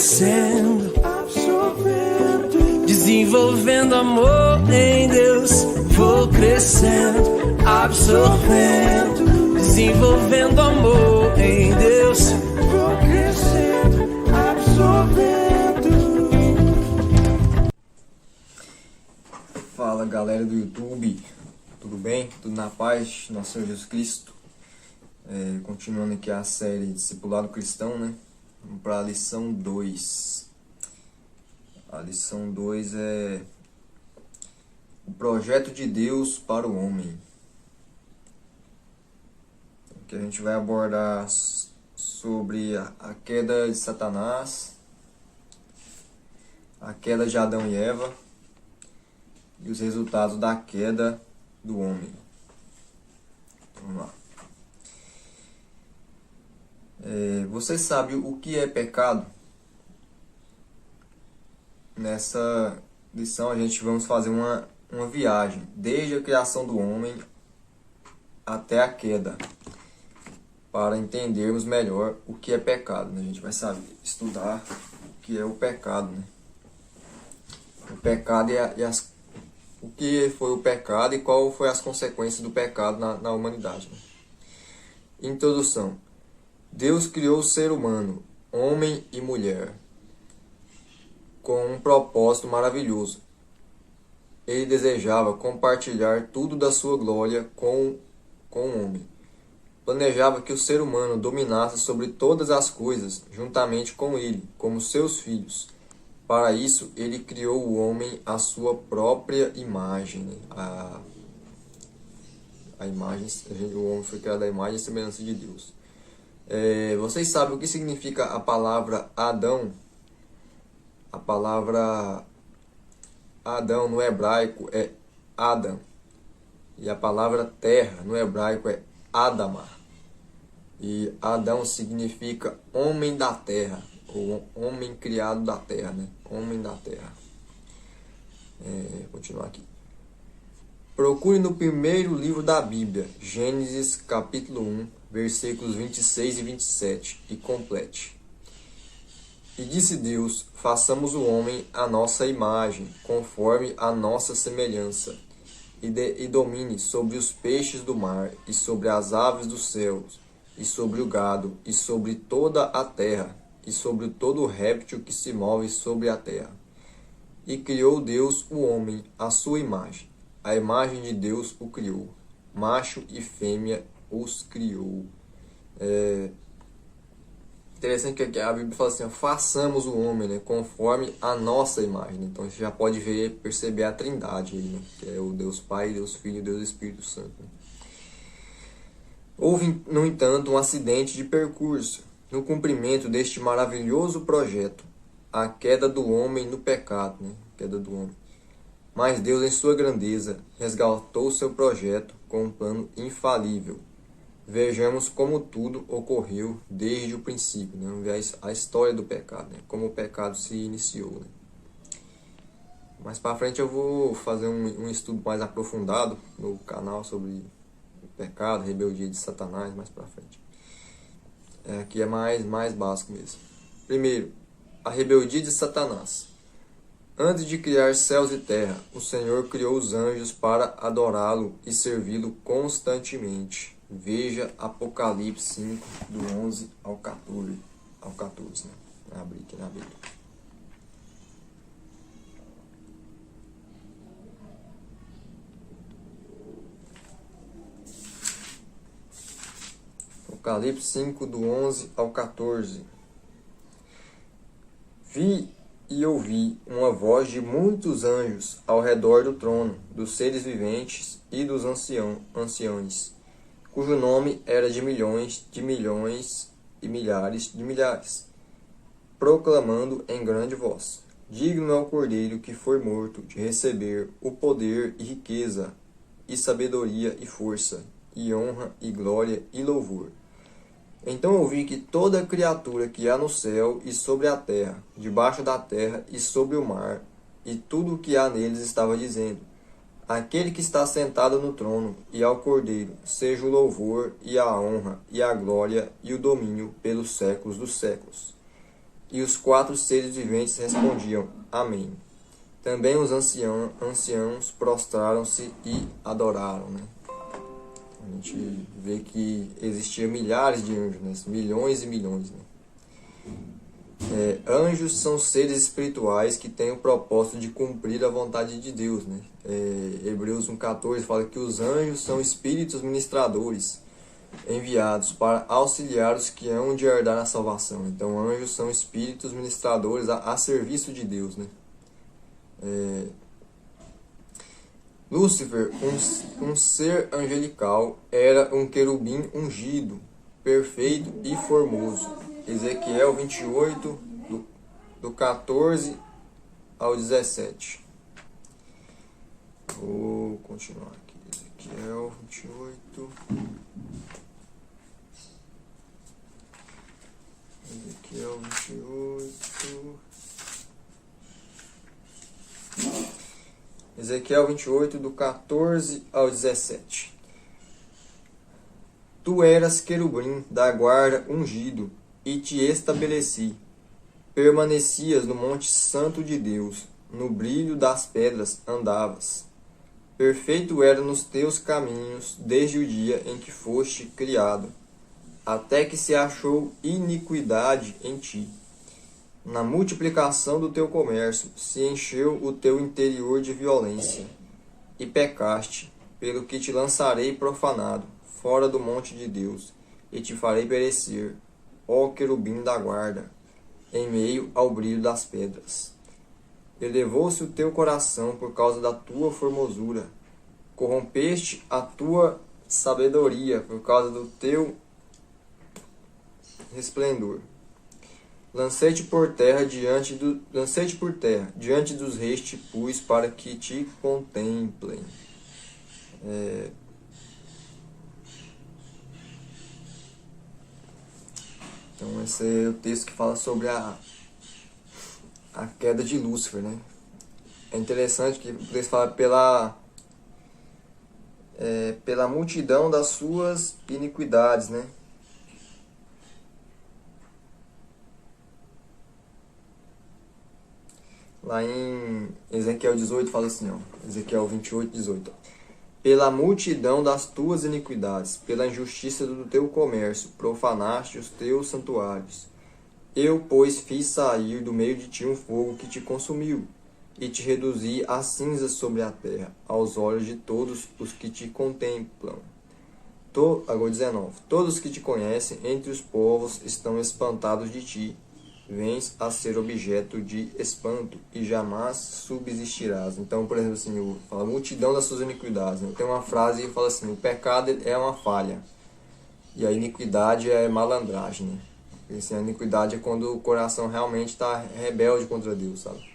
crescendo, absorvendo, desenvolvendo amor em Deus. Vou crescendo, absorvendo, desenvolvendo amor em Deus. Vou crescendo, absorvendo. Fala galera do YouTube, tudo bem? Tudo na paz, nosso Senhor Jesus Cristo. Continuando aqui a série Discipulado Cristão, né? Vamos para a lição 2. A lição 2 é o projeto de Deus para o homem. Aqui a gente vai abordar sobre a queda de Satanás, a queda de Adão e Eva e os resultados da queda do homem. Vamos lá. Você sabe o que é pecado? Nessa lição a gente vamos fazer uma viagem desde a criação do homem até a queda, para entendermos melhor o que é pecado, né? A gente vai saber estudar o que é o pecado, né? O pecado o que foi o pecado e qual foi as consequências do pecado na humanidade, né? Introdução. Deus criou o ser humano, homem e mulher, com um propósito maravilhoso. Ele desejava compartilhar tudo da sua glória com o homem. Planejava que o ser humano dominasse sobre todas as coisas, juntamente com ele, como seus filhos. Para isso, ele criou o homem à sua própria imagem, né? O homem foi criado à imagem e semelhança de Deus. Vocês sabem o que significa a palavra Adão? A palavra Adão no hebraico é Adam. E a palavra terra no hebraico é Adama. E Adão significa homem da terra, ou homem criado da terra, né? Homem da terra. Vou continuar aqui. Procure no primeiro livro da Bíblia, Gênesis capítulo 1, versículos 26 e 27, e complete. E disse Deus, façamos o homem à nossa imagem, conforme a nossa semelhança, e domine sobre os peixes do mar, e sobre as aves dos céus, e sobre o gado, e sobre toda a terra, e sobre todo réptil que se move sobre a terra. E criou Deus o homem à sua imagem. A imagem de Deus o criou. Macho e fêmea os criou. Interessante que a Bíblia fala assim, façamos o homem, né, conforme a nossa imagem. Então você já pode perceber a trindade aí, né, que é o Deus Pai, Deus Filho, Deus Espírito Santo. Né. Houve, no entanto, um acidente de percurso no cumprimento deste maravilhoso projeto, a queda do homem no pecado, né, queda do homem. Mas Deus, em sua grandeza, resgatou seu projeto com um plano infalível. Vejamos como tudo ocorreu desde o princípio, né? Vamos ver a história do pecado, né? Como o pecado se iniciou. Né? Mais para frente eu vou fazer um estudo mais aprofundado no canal sobre o pecado, rebeldia de Satanás, mais para frente. Aqui é mais básico mesmo. Primeiro, a rebeldia de Satanás. Antes de criar céus e terra, o Senhor criou os anjos para adorá-lo e servi-lo constantemente. Veja Apocalipse 5, do 11 ao 14. Né? Vou abrir aqui na Bíblia. Apocalipse 5, do 11 ao 14. Vi e ouvi uma voz de muitos anjos ao redor do trono, dos seres viventes e dos anciãos, cujo nome era de milhões e milhares de milhares, proclamando em grande voz: digno é o Cordeiro que foi morto de receber o poder e riqueza, e sabedoria e força, e honra e glória e louvor. Então ouvi que toda criatura que há no céu e sobre a terra, debaixo da terra e sobre o mar, e tudo o que há neles estava dizendo: aquele que está sentado no trono e ao Cordeiro, seja o louvor e a honra e a glória e o domínio pelos séculos dos séculos. E os 4 seres viventes respondiam: Amém. Também os anciãos prostraram-se e adoraram, né? A gente vê que existiam milhares de anjos, né? Milhões e milhões, né? Anjos são seres espirituais que têm o propósito de cumprir a vontade de Deus, né? Hebreus 1,14 fala que os anjos são espíritos ministradores enviados para auxiliar os que hão de herdar a salvação. Então, anjos são espíritos ministradores a serviço de Deus, né? Lúcifer, um ser angelical, era um querubim ungido, perfeito e formoso. Ezequiel 28, do 14 ao 17. Vou continuar aqui. Ezequiel 28. Ezequiel 28. Ezequiel 28, do 14 ao 17. Tu eras querubim da guarda ungido, e te estabeleci. Permanecias no monte santo de Deus, no brilho das pedras andavas. Perfeito era nos teus caminhos, desde o dia em que foste criado, até que se achou iniquidade em ti. Na multiplicação do teu comércio se encheu o teu interior de violência, e pecaste, pelo que te lançarei profanado, fora do monte de Deus, e te farei perecer, ó querubim da guarda, em meio ao brilho das pedras. Elevou-se o teu coração por causa da tua formosura, corrompeste a tua sabedoria por causa do teu resplendor. Lancei-te por terra diante dos reis te pus para que te contemplem. Então esse é o texto que fala sobre a queda de Lúcifer, né? É interessante que o texto fala pela multidão das suas iniquidades, né? Lá em Ezequiel 18 fala assim, ó, Ezequiel 28, 18. Ó. Pela multidão das tuas iniquidades, pela injustiça do teu comércio, profanaste os teus santuários. Eu, pois, fiz sair do meio de ti um fogo que te consumiu, e te reduzi a cinzas sobre a terra, aos olhos de todos os que te contemplam. Agora 19. Todos que te conhecem entre os povos estão espantados de ti. Vens a ser objeto de espanto e jamais subsistirás. Então, por exemplo, assim, fala multidão das suas iniquidades. Né? Tem uma frase que fala assim, o pecado é uma falha e a iniquidade é malandragem. Né? Porque, assim, a iniquidade é quando o coração realmente está rebelde contra Deus, sabe?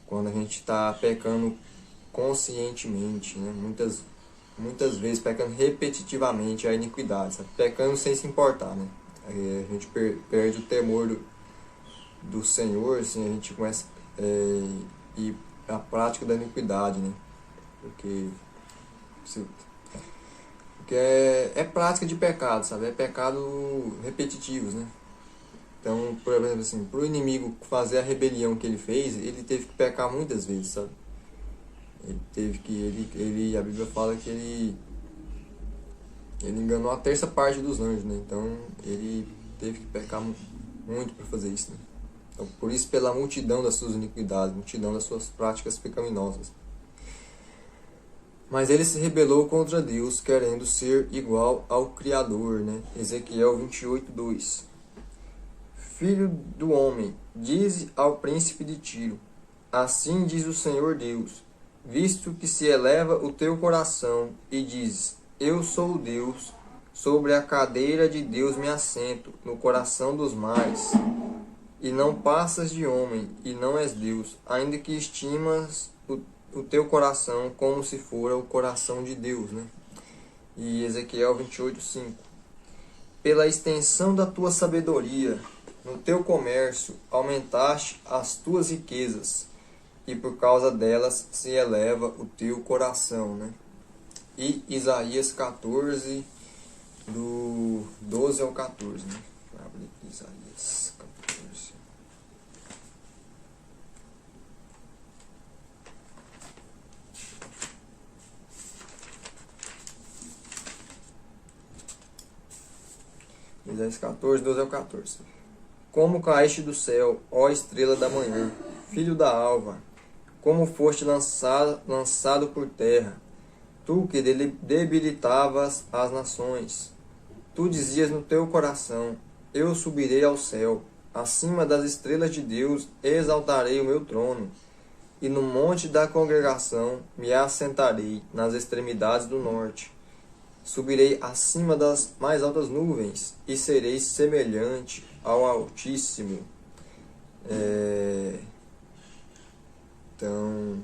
Quando a gente está pecando conscientemente, né? Muitas vezes pecando repetitivamente a iniquidade, sabe? Pecando sem se importar, né? Aí a gente perde o temor do Senhor, assim, a gente começa e a prática da iniquidade, né? Porque é prática de pecado, sabe? É pecado repetitivos, né? Então, por exemplo, assim, para o inimigo fazer a rebelião que ele fez, ele teve que pecar muitas vezes, sabe? A Bíblia fala que ele enganou a terça parte dos anjos, né? Então, ele teve que pecar muito para fazer isso, né? Então, por isso, pela multidão das suas iniquidades, multidão das suas práticas pecaminosas. Mas ele se rebelou contra Deus, querendo ser igual ao Criador, né? Ezequiel 28, 2. Filho do homem, dize ao príncipe de Tiro, assim diz o Senhor Deus, visto que se eleva o teu coração e dizes, eu sou Deus, sobre a cadeira de Deus me assento, no coração dos mares, e não passas de homem, e não és Deus, ainda que estimas o teu coração como se fora o coração de Deus, né? E Ezequiel 28, 5. Pela extensão da tua sabedoria, no teu comércio, aumentaste as tuas riquezas, e por causa delas se eleva o teu coração, né? E Isaías 14, do 12 ao 14, né? Abre aqui Isaías 14. Moisés 14, 12 ao 14. Como caíste do céu, ó estrela da manhã, filho da alva, como foste lançado por terra, tu que debilitavas as nações. Tu dizias no teu coração, eu subirei ao céu, acima das estrelas de Deus exaltarei o meu trono, e no monte da congregação me assentarei nas extremidades do norte. Subirei acima das mais altas nuvens, e serei semelhante ao Altíssimo. Então,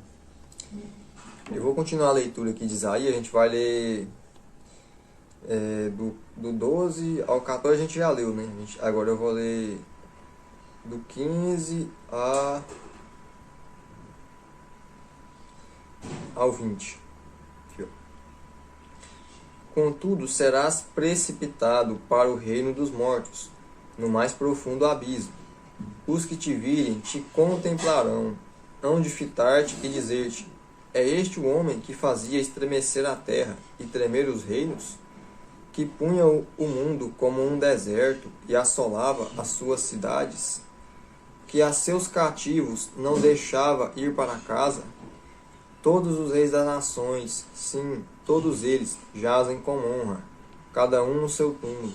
eu vou continuar a leitura aqui de Isaías. A gente vai ler do 12 ao 14, a gente já leu, né? Agora eu vou ler do 15 ao 20. Contudo, serás precipitado para o reino dos mortos, no mais profundo abismo. Os que te virem te contemplarão, hão de fitar-te e dizer-te, é este o homem que fazia estremecer a terra e tremer os reinos? Que punha o mundo como um deserto e assolava as suas cidades? Que a seus cativos não deixava ir para casa? Todos os reis das nações, sim, todos eles jazem com honra, cada um no seu túmulo.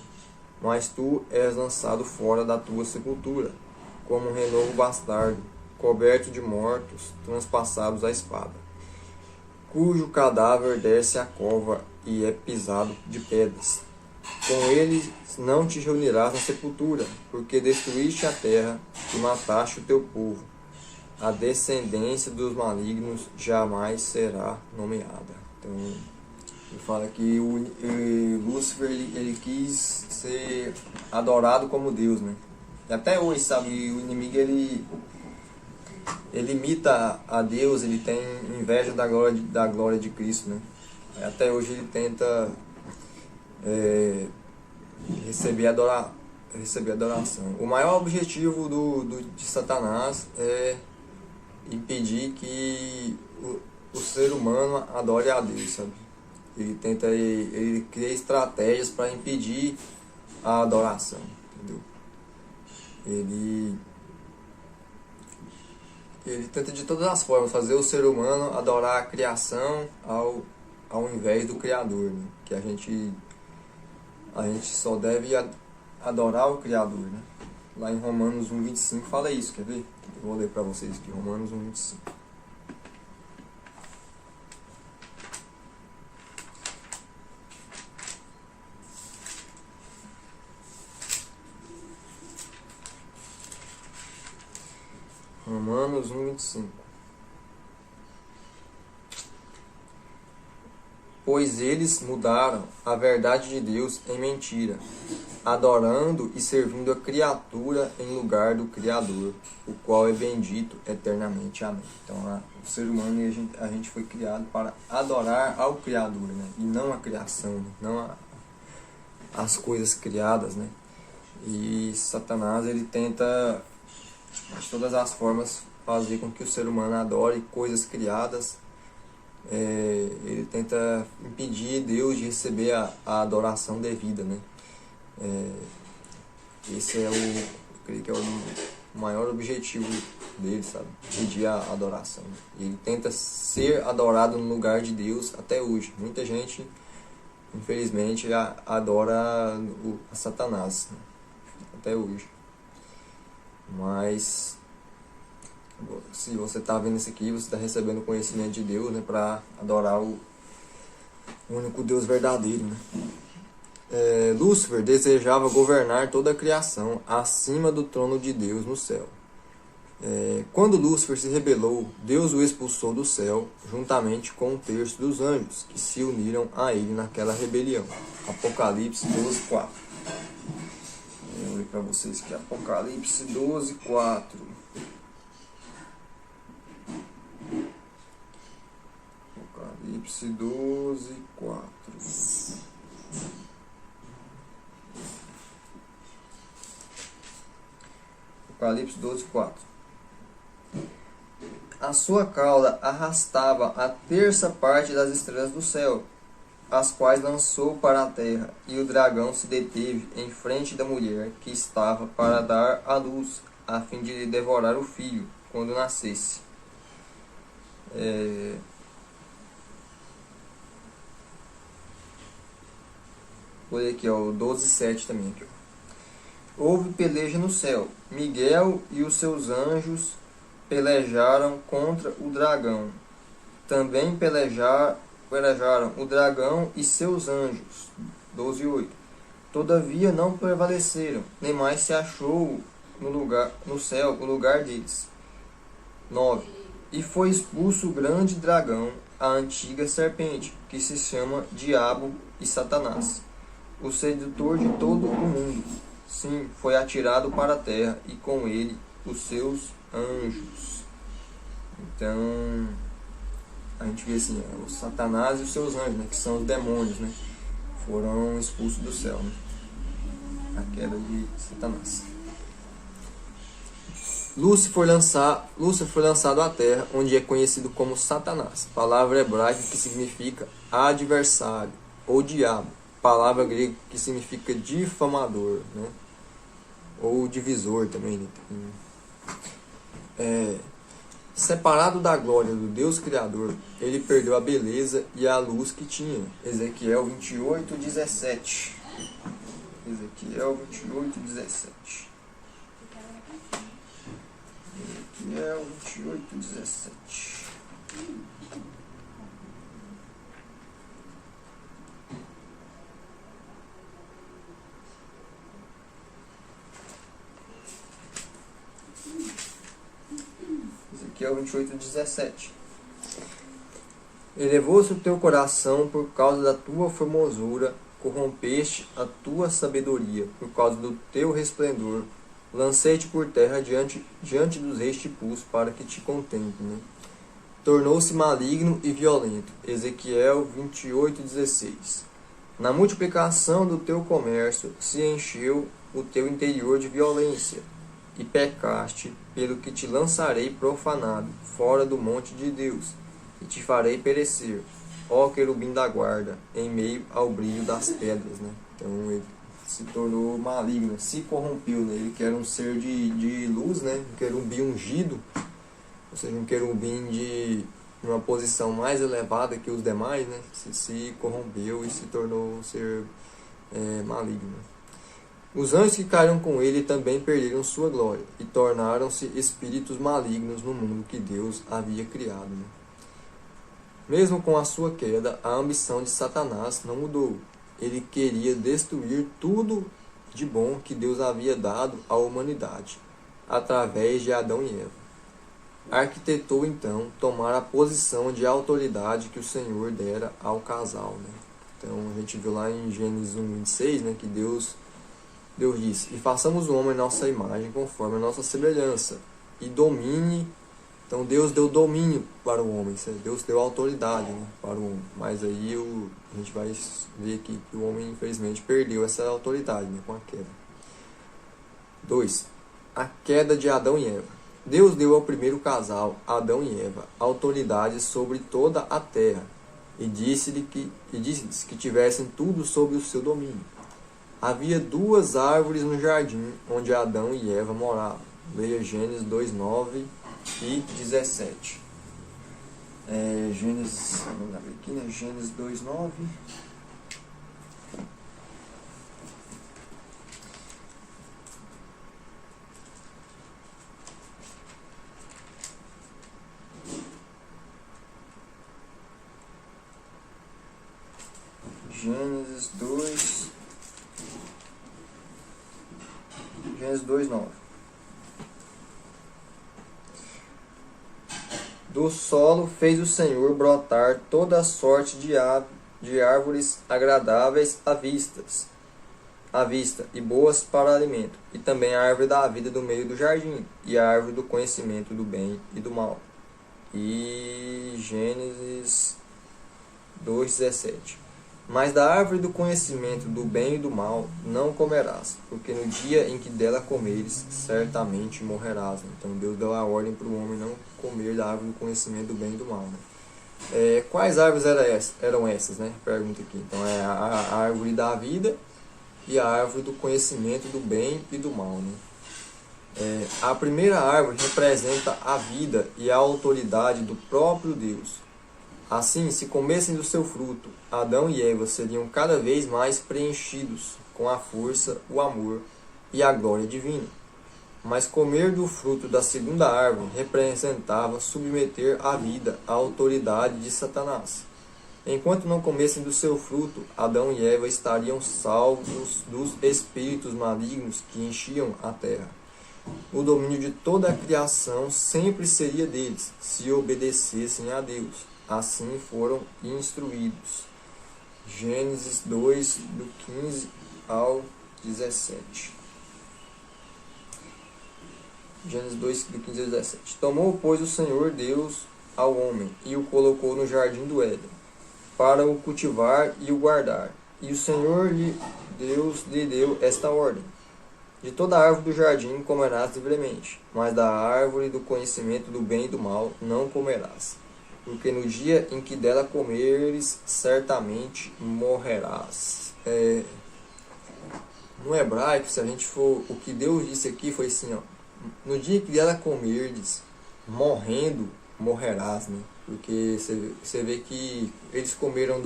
Mas tu és lançado fora da tua sepultura, como um renovo bastardo, coberto de mortos, transpassados à espada, cujo cadáver desce à cova e é pisado de pedras. Com eles não te reunirás na sepultura, porque destruíste a terra e mataste o teu povo. A descendência dos malignos jamais será nomeada. Então, ele fala que Lúcifer ele quis ser adorado como Deus, né? E até hoje, sabe, o inimigo ele imita a Deus, ele tem inveja da glória de Cristo, né? Até hoje ele tenta receber adoração. O maior objetivo de Satanás é impedir que o ser humano adore a Deus, sabe? Ele cria estratégias para impedir a adoração, entendeu? Ele tenta de todas as formas fazer o ser humano adorar a criação ao invés do Criador, né? Que a gente só deve adorar o Criador, né? Lá em Romanos 1,25 fala isso, quer ver? Eu vou ler para vocês aqui, Romanos 1,25. Romanos 1,25. Pois eles mudaram a verdade de Deus em mentira, adorando e servindo a criatura em lugar do Criador, o qual é bendito eternamente. Amém. Então, o ser humano, a gente foi criado para adorar ao Criador, né? E não a criação, né? Não as coisas criadas, né? E Satanás, ele tenta de todas as formas fazer com que o ser humano adore coisas criadas. Ele tenta impedir Deus de receber a adoração devida, né? Esse eu creio que é o maior objetivo dele, sabe? Impedir a adoração. Ele tenta ser adorado no lugar de Deus até hoje. Muita gente, infelizmente, adora a Satanás, né? Até hoje. Mas se você está vendo isso aqui, você está recebendo conhecimento de Deus, né, para adorar o único Deus verdadeiro, né? Lúcifer desejava governar toda a criação acima do trono de Deus no céu. Quando Lúcifer se rebelou, Deus o expulsou do céu, juntamente com um terço dos anjos, que se uniram a ele naquela rebelião. Apocalipse 12:4. Eu ler para vocês que Apocalipse 12:4. Apocalipse 12:4. Apocalipse 12:4. A sua cauda arrastava a terça parte das estrelas do céu, as quais lançou para a terra, e o dragão se deteve em frente da mulher que estava para dar à luz, a fim de lhe devorar o filho, quando nascesse. Vou ler aqui, ó, 12:7 também. Aqui, ó. Houve peleja no céu. Miguel e os seus anjos pelejaram contra o dragão. Também pelejaram o dragão e seus anjos. 12:8. Todavia não prevaleceram, nem mais se achou no céu o lugar deles. 9. E foi expulso o grande dragão, a antiga serpente, que se chama Diabo e Satanás, o sedutor de todo o mundo. Sim, foi atirado para a terra, e com ele os seus anjos. Então, a gente vê assim, o Satanás e os seus anjos, né, que são os demônios, né, foram expulsos do céu, né, a queda de Satanás. Lúcifer foi lançado à terra, onde é conhecido como Satanás, palavra hebraica que significa adversário ou diabo, palavra grega que significa difamador, né, ou divisor também. Separado da glória do Deus Criador, ele perdeu a beleza e a luz que tinha. Ezequiel 28:17. Ezequiel 28:17. Ezequiel 28:17. Ezequiel 28:17. Elevou-se o teu coração por causa da tua formosura, corrompeste a tua sabedoria por causa do teu resplendor. Lancei-te por terra diante dos reis te pus, para que te contemple. Né? Tornou-se maligno e violento. Ezequiel 28:16. Na multiplicação do teu comércio se encheu o teu interior de violência, e pecaste, pelo que te lançarei profanado, fora do monte de Deus, e te farei perecer, ó querubim da guarda, em meio ao brilho das pedras. Né? Então ele se tornou maligno, se corrompeu, né? Ele que era um ser de luz, né? Um querubim ungido, ou seja, um querubim de uma posição mais elevada que os demais, né? Se corrompeu e se tornou um ser maligno. Os anjos que caíram com ele também perderam sua glória e tornaram-se espíritos malignos no mundo que Deus havia criado. Né? Mesmo com a sua queda, a ambição de Satanás não mudou. Ele queria destruir tudo de bom que Deus havia dado à humanidade, através de Adão e Eva. Arquitetou então tomar a posição de autoridade que o Senhor dera ao casal. Né? Então a gente viu lá em Gênesis 1:26, né, que Deus disse: e façamos o homem nossa imagem, conforme a nossa semelhança, e domine. Então Deus deu domínio para o homem, Deus deu autoridade, né, para o homem. Mas aí a gente vai ver aqui que o homem infelizmente perdeu essa autoridade, né, com a queda. 2. A queda de Adão e Eva. Deus deu ao primeiro casal, Adão e Eva, autoridade sobre toda a terra, e disse-lhes que tivessem tudo sob o seu domínio. Havia 2 árvores no jardim onde Adão e Eva moravam. Leia Gênesis 2:9 e 17. Vamos abrir aqui, né? Gênesis 2:9. Gênesis 2:9. Do solo fez o Senhor brotar toda a sorte de árvores agradáveis à vista e boas para alimento, e também a árvore da vida do meio do jardim, e a árvore do conhecimento do bem e do mal. E Gênesis 2:17. Mas da árvore do conhecimento do bem e do mal não comerás, porque no dia em que dela comeres, certamente morrerás. Então Deus deu a ordem para o homem não comer da árvore do conhecimento do bem e do mal. Né? Quais árvores eram essas, né? Pergunta aqui. Então é a árvore da vida e a árvore do conhecimento do bem e do mal, né? A primeira árvore representa a vida e a autoridade do próprio Deus. Assim, se comessem do seu fruto, Adão e Eva seriam cada vez mais preenchidos com a força, o amor e a glória divina. Mas comer do fruto da segunda árvore representava submeter a vida à autoridade de Satanás. Enquanto não comessem do seu fruto, Adão e Eva estariam salvos dos espíritos malignos que enchiam a terra. O domínio de toda a criação sempre seria deles, se obedecessem a Deus. Assim foram instruídos. Gênesis 2, do 15 ao 17. Gênesis 2, do 15 ao 17. Tomou, pois, o Senhor Deus ao homem, e o colocou no jardim do Éden, para o cultivar e o guardar. E o Senhor Deus lhe deu esta ordem: de toda a árvore do jardim comerás livremente, mas da árvore do conhecimento do bem e do mal não comerás, porque no dia em que dela comeres, certamente morrerás. No hebraico, se a gente for, o que Deus disse aqui foi assim, ó: no dia que dela comerdes, morrendo, morrerás, né? Porque você vê que eles comeram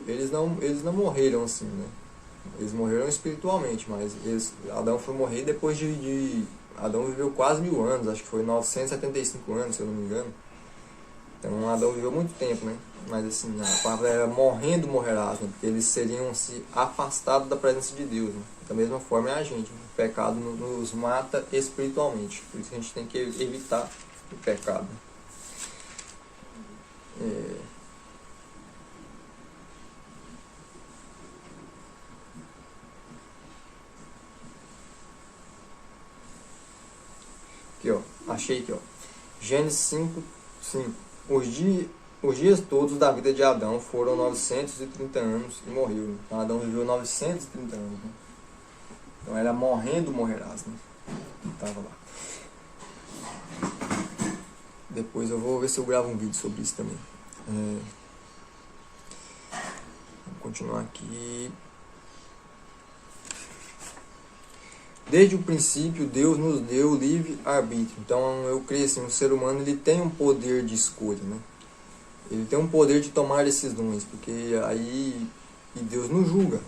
eles não morreram assim, né? Eles morreram espiritualmente, mas Adão foi morrer depois Adão viveu quase 1000 anos, acho que foi 975 anos, se eu não me engano. Então Adão viveu muito tempo, né? Mas assim, a palavra era morrendo morrerás, né? Porque eles seriam se afastados da presença de Deus, né? Da mesma forma é a gente, né? O pecado nos mata espiritualmente, por isso a gente tem que evitar o pecado. Aqui, ó, achei aqui, ó. Gênesis 5, 5. Os dias todos da vida de Adão foram 930 anos e morreu. Então Adão viveu 930 anos, né? Então era morrendo morrerás, né? Tava lá. Depois eu vou ver se eu gravo um vídeo sobre isso também. Vamos continuar aqui. Desde o princípio, Deus nos deu livre arbítrio. Então eu creio assim, o ser humano ele tem um poder de escolha, né? Ele tem um poder de tomar decisões, porque aí Deus nos julga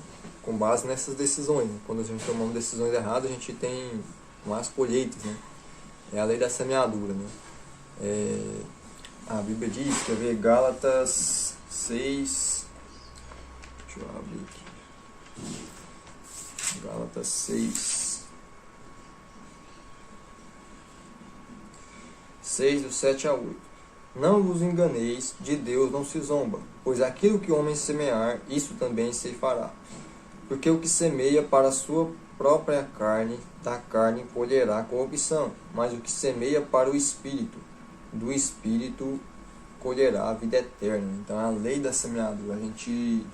com base nessas decisões, né? Quando a gente toma decisões erradas, a gente tem mais colheitas, né? É a lei da semeadura, né? A Bíblia diz, quer ver, Gálatas 6, deixa eu abrir aqui, Gálatas 6, do 7 a 8. Não vos enganeis, de Deus não se zomba, pois aquilo que o homem semear, isso também se fará. Porque o que semeia para a sua própria carne, da carne colherá corrupção, mas o que semeia para o Espírito, do Espírito colherá a vida eterna. Então é a lei da semeadura, a gente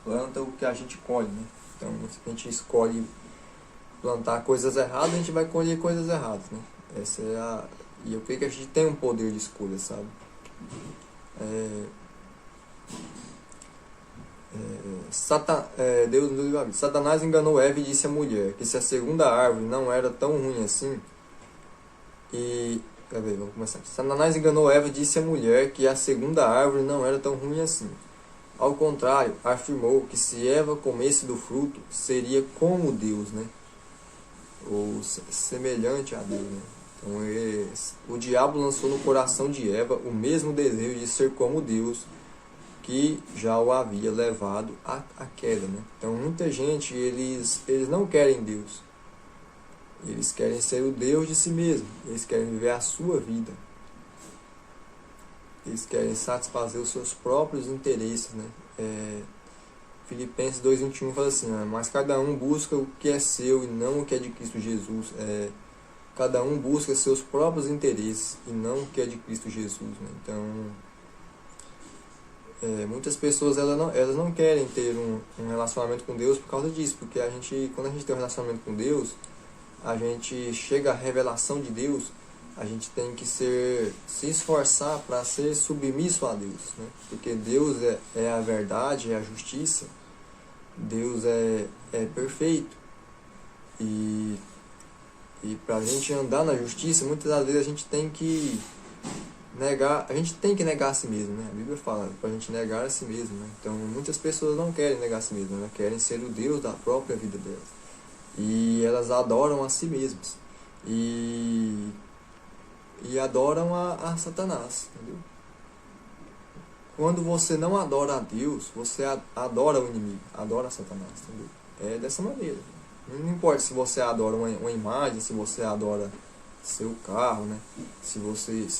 planta o que a gente colhe, né? Então se a gente escolhe plantar coisas erradas, a gente vai colher coisas erradas, né? Essa é e eu creio que a gente tem um poder de escolha, sabe? Deus nos livre. Satanás enganou Eva e disse à mulher que se a segunda árvore não era tão ruim assim, vamos começar. Satanás enganou Eva e disse à mulher que a segunda árvore não era tão ruim assim. Ao contrário, afirmou que se Eva comesse do fruto, seria como Deus, né? Ou semelhante a Deus, né? Então, o diabo lançou no coração de Eva o mesmo desejo de ser como Deus, que já o havia levado à queda, né? Então, muita gente, eles não querem Deus. Eles querem ser o Deus de si mesmo. Eles querem viver a sua vida. Eles querem satisfazer os seus próprios interesses, né? Filipenses 2:21 fala assim, né? Mas cada um busca o que é seu e não o que é de Cristo Jesus. Cada um busca seus próprios interesses e não o que é de Cristo Jesus, né? Então, muitas pessoas elas não querem ter um relacionamento com Deus por causa disso, porque quando a gente tem um relacionamento com Deus, a gente chega à revelação de Deus a gente tem que se esforçar para ser submisso a Deus, né? Porque Deus é a verdade, é a justiça, Deus é perfeito. E para a gente andar na justiça, muitas das vezes a gente tem que negar a si mesmo, né? A Bíblia fala para a gente negar a si mesmo, né? Então muitas pessoas não querem negar a si mesmas, né? Querem ser o Deus da própria vida delas. E elas adoram a si mesmas. E adoram a Satanás, entendeu? Quando você não adora a Deus, você adora o inimigo, adora Satanás, entendeu? É dessa maneira. Não importa se você adora uma imagem, se você adora seu carro, né? Se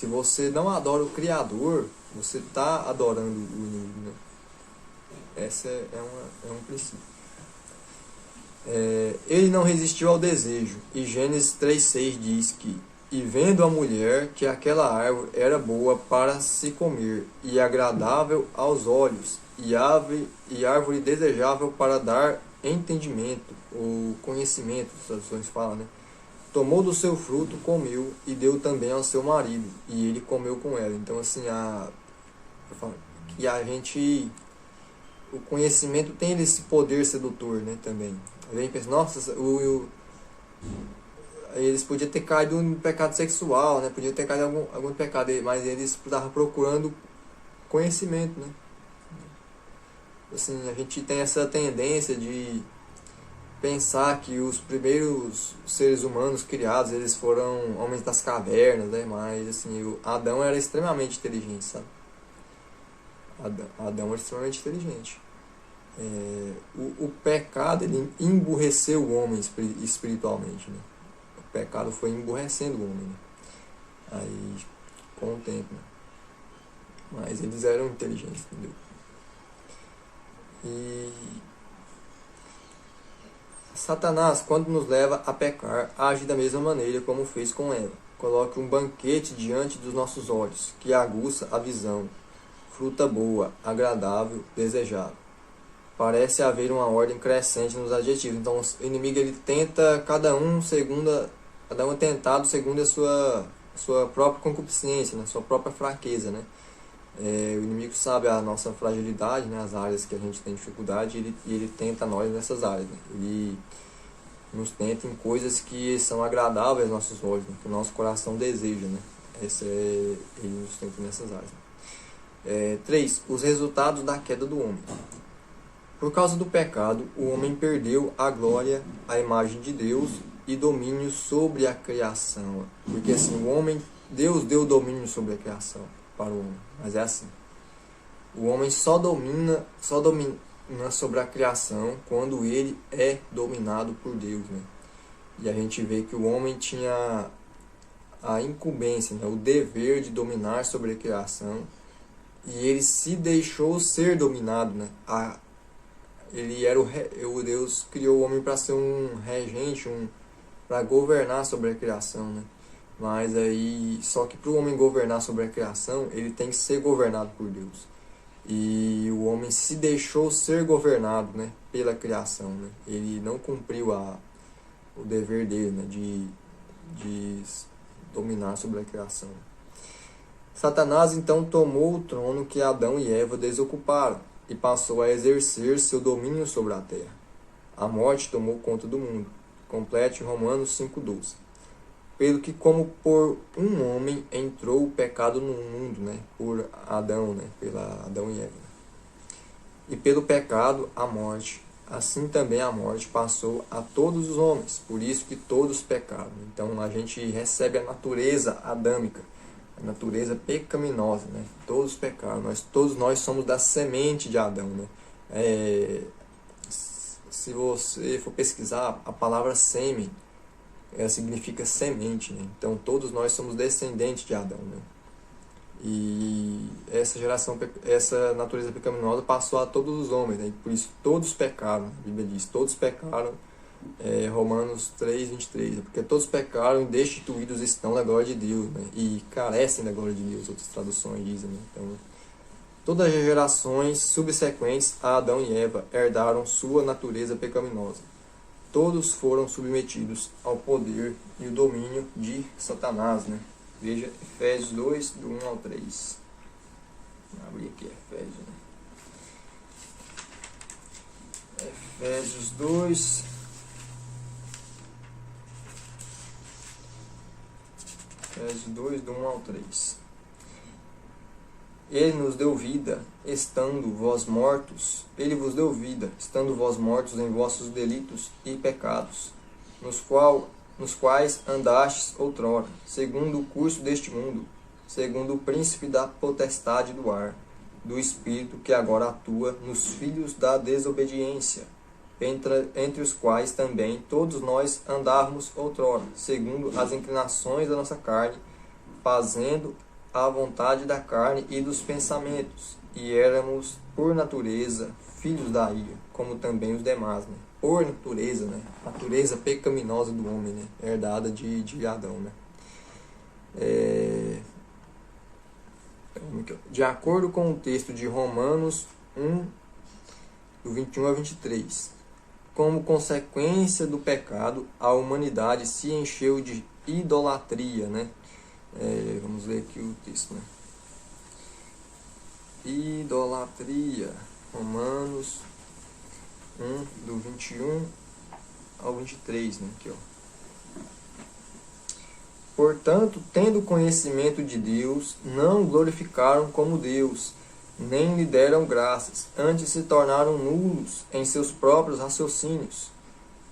você não adora o Criador, você está adorando o inimigo, né? Esse é um princípio. Ele não resistiu ao desejo, e Gênesis 3,6 diz que: e vendo a mulher que aquela árvore era boa para se comer, e agradável aos olhos, e árvore desejável para dar entendimento, ou conhecimento, as traduções falam, né? Tomou do seu fruto, comeu, e deu também ao seu marido, e ele comeu com ela. Então, assim, o conhecimento tem esse poder sedutor, né, também. Alguém pensa, nossa, eles podiam ter caído no pecado sexual, né? Podiam ter caído em algum pecado, mas eles estavam procurando conhecimento, né? Assim, a gente tem essa tendência de pensar que os primeiros seres humanos criados, eles foram homens das cavernas, né? Mas, assim, o Adão era extremamente inteligente, sabe? Adão era extremamente inteligente. O pecado, ele emburreceu o homem espiritualmente, né? O pecado foi emburrecendo o homem, né? Aí, com o tempo, né? Mas eles eram inteligentes, entendeu? E Satanás, quando nos leva a pecar, age da mesma maneira como fez com Eva. Coloca um banquete diante dos nossos olhos, que aguça a visão. Fruta boa, agradável, desejável. Parece haver uma ordem crescente nos adjetivos. Então o inimigo, ele tenta cada um é tentado segundo a sua própria concupiscência, né? Sua própria fraqueza, né? O inimigo sabe a nossa fragilidade, né? As áreas que a gente tem dificuldade, e ele tenta nós nessas áreas, né? Ele nos tenta em coisas que são agradáveis aos nossos olhos, né? Que o nosso coração deseja, né? Ele nos tenta nessas áreas, né? 3. Os resultados da queda do homem. Por causa do pecado, o homem perdeu a glória, a imagem de Deus e domínio sobre a criação. Porque assim, Deus deu domínio sobre a criação para o homem, mas é assim. O homem só domina sobre a criação quando ele é dominado por Deus, né? E a gente vê que o homem tinha a incumbência, né? O dever de dominar sobre a criação, e ele se deixou ser dominado, né? Ele era Deus criou o homem para ser um regente, para governar sobre a criação, né? Mas aí, só que para o homem governar sobre a criação, ele tem que ser governado por Deus. E o homem se deixou ser governado, né, pela criação, né? Ele não cumpriu o dever dele, né, de dominar sobre a criação. Satanás então tomou o trono que Adão e Eva desocuparam e passou a exercer seu domínio sobre a terra. A morte tomou conta do mundo. Complete Romanos 5,12. Pelo que, como por um homem entrou o pecado no mundo, né? Por Adão, né? Pela Adão e Eva. E pelo pecado, a morte. Assim também a morte passou a todos os homens. Por isso que todos pecaram. Então a gente recebe a natureza adâmica, a natureza pecaminosa, né? Todos pecaram. Todos nós somos da semente de Adão, né? Se você for pesquisar, a palavra sêmen, ela significa semente, né? Então todos nós somos descendentes de Adão, né? E essa natureza pecaminosa passou a todos os homens, né? E por isso todos pecaram. A Bíblia diz, todos pecaram. Romanos 3,23, porque todos pecaram e destituídos estão da glória de Deus, né? E carecem da glória de Deus, outras traduções dizem, né? Então, todas as gerações subsequentes a Adão e Eva herdaram sua natureza pecaminosa. Todos foram submetidos ao poder e o domínio de Satanás, né? Veja Efésios 2, do 1 ao 3. Vou abrir aqui Efésios, né? Efésios 2. Efésios 2, do 1 ao 3. Ele nos deu vida, estando vós mortos. Ele vos deu vida, estando vós mortos em vossos delitos e pecados, nos quais andastes outrora, segundo o curso deste mundo, segundo o príncipe da potestade do ar, do espírito que agora atua nos filhos da desobediência, entre os quais também todos nós andávamos outrora, segundo as inclinações da nossa carne, fazendo a vontade da carne e dos pensamentos, e éramos, por natureza, filhos da ira, como também os demais, né? Por natureza, né? Natureza pecaminosa do homem, né? Herdada de Adão, né? De acordo com o texto de Romanos 1, do 21 a 23, como consequência do pecado, a humanidade se encheu de idolatria, né? Vamos ler aqui o texto, né? Idolatria, Romanos 1, do 21 ao 23, né? Aqui, ó. Portanto, tendo conhecimento de Deus, não glorificaram como Deus, nem lhe deram graças, antes se tornaram nulos em seus próprios raciocínios,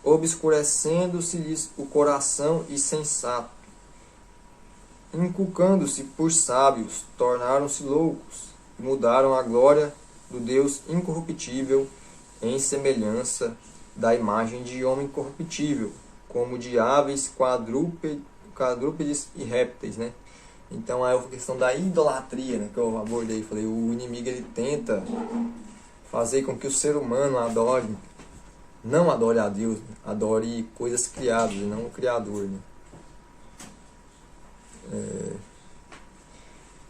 obscurecendo-se-lhes o coração insensato. Inculcando-se por sábios, tornaram-se loucos, e mudaram a glória do Deus incorruptível em semelhança da imagem de homem corruptível, como de aves, quadrúpedes e répteis, né? Então é a questão da idolatria, né, que eu abordei. Falei, o inimigo ele tenta fazer com que o ser humano não adore a Deus, né? Adore coisas criadas e não o Criador, né?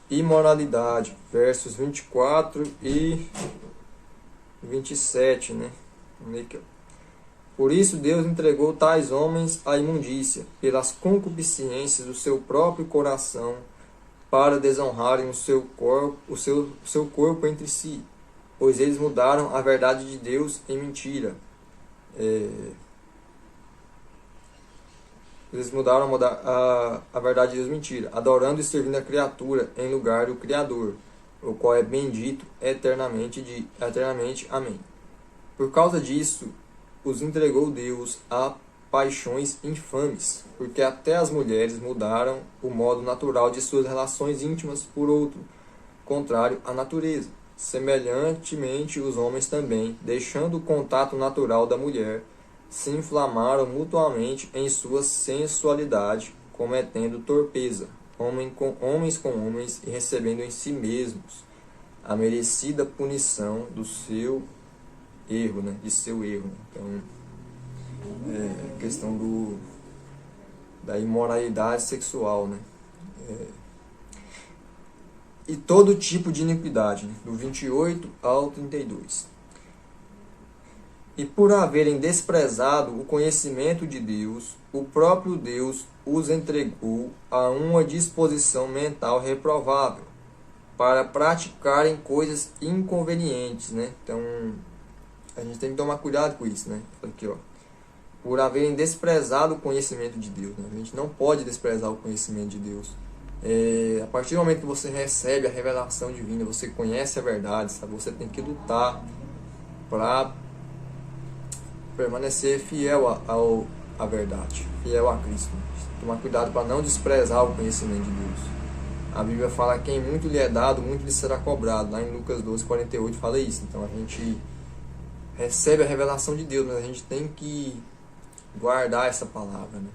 Imoralidade, versos 24 e 27, né? Por isso Deus entregou tais homens à imundícia, pelas concupiscências do seu próprio coração, para desonrarem o seu corpo entre si, pois eles mudaram a verdade de Deus em mentira. Eles mudaram a verdade de Deus em mentira, adorando e servindo a criatura em lugar do Criador, o qual é bendito eternamente. Amém. Por causa disso, os entregou Deus a paixões infames, porque até as mulheres mudaram o modo natural de suas relações íntimas por outro, contrário à natureza. Semelhantemente, os homens também, deixando o contato natural da mulher, se inflamaram mutuamente em sua sensualidade, cometendo torpeza, homens com homens, e recebendo em si mesmos a merecida punição do seu erro, né? De seu erro. Né? Então, a questão da imoralidade sexual, né? E todo tipo de iniquidade, né? Do 28 ao 32. E por haverem desprezado o conhecimento de Deus, o próprio Deus os entregou a uma disposição mental reprovável, para praticarem coisas inconvenientes, né? Então, a gente tem que tomar cuidado com isso, né? Aqui, ó. Por haverem desprezado o conhecimento de Deus, né? A gente não pode desprezar o conhecimento de Deus. A partir do momento que você recebe a revelação divina, você conhece a verdade, sabe? Você tem que lutar para permanecer fiel à verdade, fiel a Cristo. Tomar cuidado para não desprezar o conhecimento de Deus. A Bíblia fala que quem muito lhe é dado, muito lhe será cobrado. Lá em Lucas 12, 48 fala isso. Então a gente recebe a revelação de Deus, mas a gente tem que guardar essa palavra, né?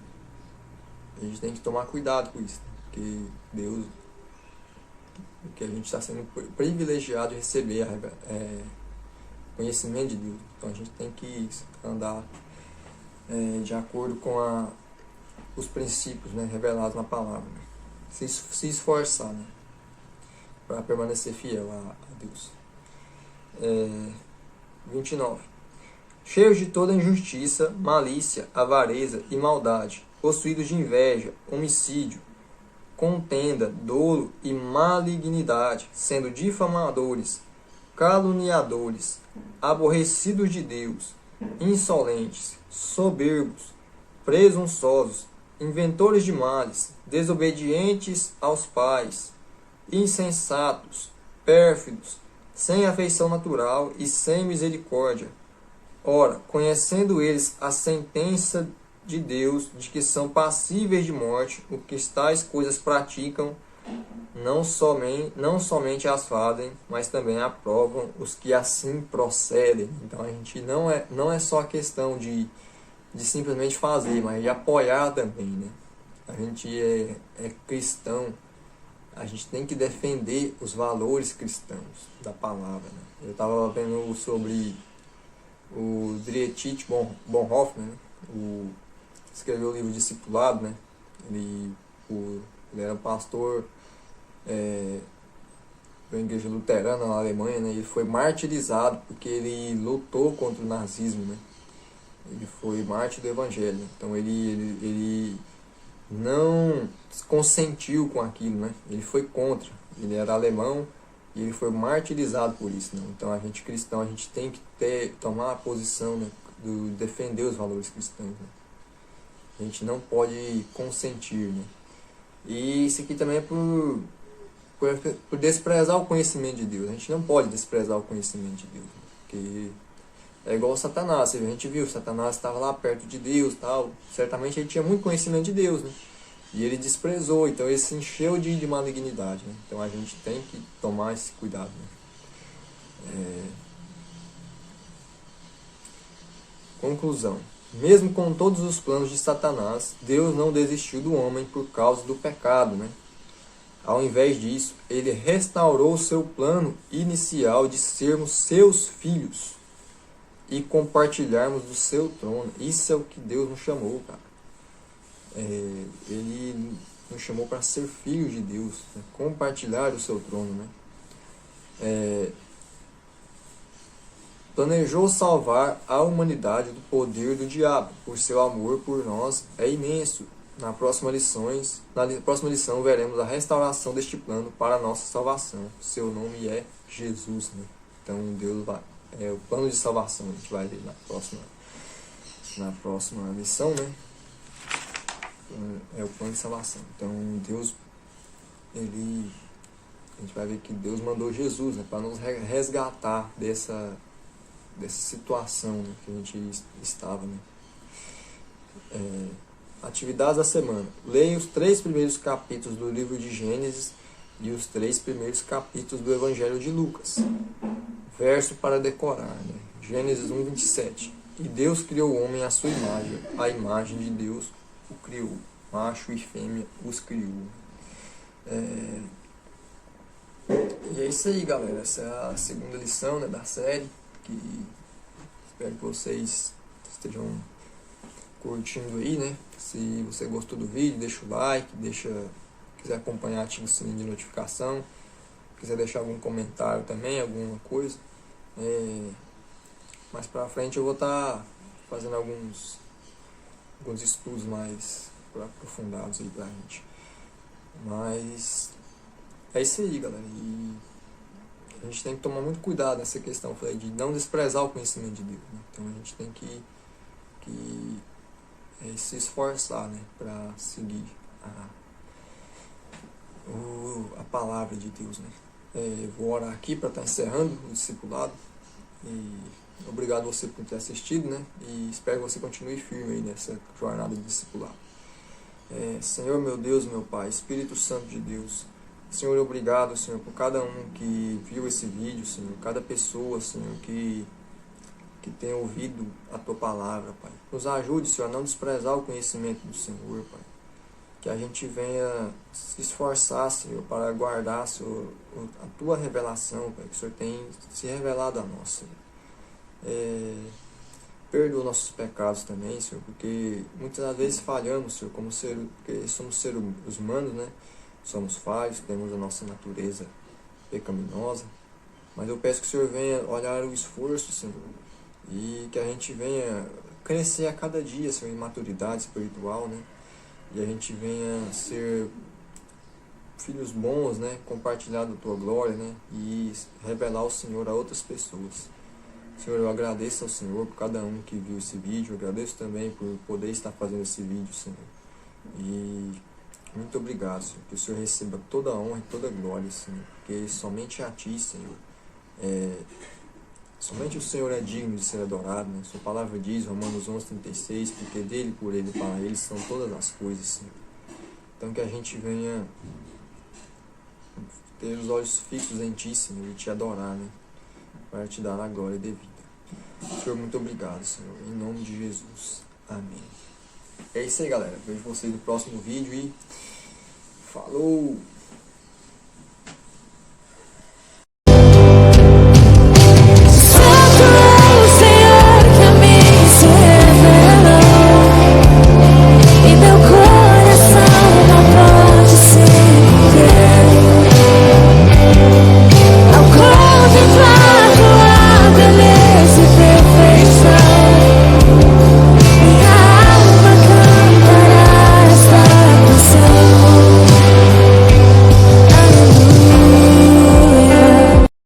A gente tem que tomar cuidado com isso, porque Deus, porque a gente está sendo privilegiado de receber conhecimento de Deus. Então a gente tem que andar de acordo com os princípios, né, revelados na palavra, né? Se esforçar, né, para permanecer fiel a Deus. 29. Cheios de toda injustiça, malícia, avareza e maldade, possuídos de inveja, homicídio, contenda, dolo e malignidade, sendo difamadores, caluniadores, aborrecidos de Deus, insolentes, soberbos, presunçosos, inventores de males, desobedientes aos pais, insensatos, pérfidos, sem afeição natural e sem misericórdia. Ora, conhecendo eles a sentença de Deus, de que são passíveis de morte, o que tais coisas praticam, não somente as fazem, mas também aprovam os que assim procedem. Então a gente não é só a questão de simplesmente fazer, mas de apoiar também, né? A gente é cristão, a gente tem que defender os valores cristãos da palavra, né? Eu estava vendo sobre o Dietrich Bonhoeffer, né? Escreveu o livro Discipulado, né? Ele era pastor da igreja luterana na Alemanha, né? Ele foi martirizado porque ele lutou contra o nazismo, né? Ele foi mártir do evangelho, né? Então ele não consentiu com aquilo, né? Ele foi contra. Ele era alemão e ele foi martirizado por isso, né? Então a gente cristão, a gente tem que tomar a posição, né, de defender os valores cristãos, né? A gente não pode consentir, né? E isso aqui também é por desprezar o conhecimento de Deus. A gente não pode desprezar o conhecimento de Deus, né? Porque é igual Satanás. A gente viu, Satanás estava lá perto de Deus, tal. Certamente ele tinha muito conhecimento de Deus, né? E ele desprezou, então ele se encheu de malignidade, né? Então a gente tem que tomar esse cuidado, né? Conclusão. Mesmo com todos os planos de Satanás, Deus não desistiu do homem por causa do pecado, né? Ao invés disso, ele restaurou seu plano inicial de sermos seus filhos e compartilharmos do seu trono. Isso é o que Deus nos chamou, cara. Ele nos chamou para ser filhos de Deus, né? Compartilhar o seu trono, né? Planejou salvar a humanidade do poder do diabo, por seu amor por nós é imenso. Na próxima lição veremos a restauração deste plano para a nossa salvação. Seu nome é Jesus, né? Então Deus é o plano de salvação, a gente vai ver na próxima lição, né? É o plano de salvação. Então Deus, a gente vai ver que Deus mandou Jesus, né, para nos resgatar dessa situação, né, que a gente estava, né? Atividades da semana. Leia os 3 primeiros capítulos do livro de Gênesis e os 3 primeiros capítulos do Evangelho de Lucas. Verso para decorar, né? Gênesis 1:27. E Deus criou o homem à sua imagem, a imagem de Deus o criou, macho e fêmea os criou. E é isso aí, galera. Essa é a segunda lição, né, da série. Que espero que vocês estejam curtindo aí, né? Se você gostou do vídeo, deixa o like, quiser acompanhar, ativa o sininho de notificação, quiser deixar algum comentário também, alguma coisa. Mais pra frente eu vou estar fazendo alguns estudos mais aprofundados aí pra gente. Mas é isso aí, galera. E a gente tem que tomar muito cuidado nessa questão, eu falei, de não desprezar o conhecimento de Deus, né? Então a gente tem que se esforçar, né, para seguir a palavra de Deus, né? Vou orar aqui para estar encerrando o discipulado. E obrigado a você por ter assistido, né? E espero que você continue firme aí nessa jornada de discipulado. Senhor, meu Deus, meu Pai, Espírito Santo de Deus, Senhor, obrigado, Senhor, por cada um que viu esse vídeo, Senhor, cada pessoa, Senhor, que tem ouvido a Tua palavra, Pai. Nos ajude, Senhor, a não desprezar o conhecimento do Senhor, Pai. Que a gente venha se esforçar, Senhor, para guardar, Senhor, a Tua revelação, Pai, que o Senhor tem se revelado a nós, Senhor. Perdoa nossos pecados também, Senhor, porque muitas das vezes falhamos, Senhor, porque somos seres humanos, né? Somos falhos, temos a nossa natureza pecaminosa, mas eu peço que o Senhor venha olhar o esforço, Senhor, e que a gente venha crescer a cada dia, Senhor, em maturidade espiritual, né? E a gente venha ser filhos bons, né? Compartilhar da tua glória, né? E revelar o Senhor a outras pessoas. Senhor, eu agradeço ao Senhor por cada um que viu esse vídeo. Eu agradeço também por poder estar fazendo esse vídeo, Senhor. E muito obrigado, Senhor. Que o Senhor receba toda a honra e toda a glória, Senhor. Porque somente a Ti, Senhor, somente o Senhor é digno de ser adorado, né? Sua palavra diz, Romanos 11:36, porque dele, por ele, para ele são todas as coisas, Senhor. Então que a gente venha ter os olhos fixos em Ti, Senhor, e Te adorar, né? Para Te dar a glória devida. Senhor, muito obrigado, Senhor. Em nome de Jesus. Amém. É isso aí, galera. Vejo vocês no próximo vídeo e falou!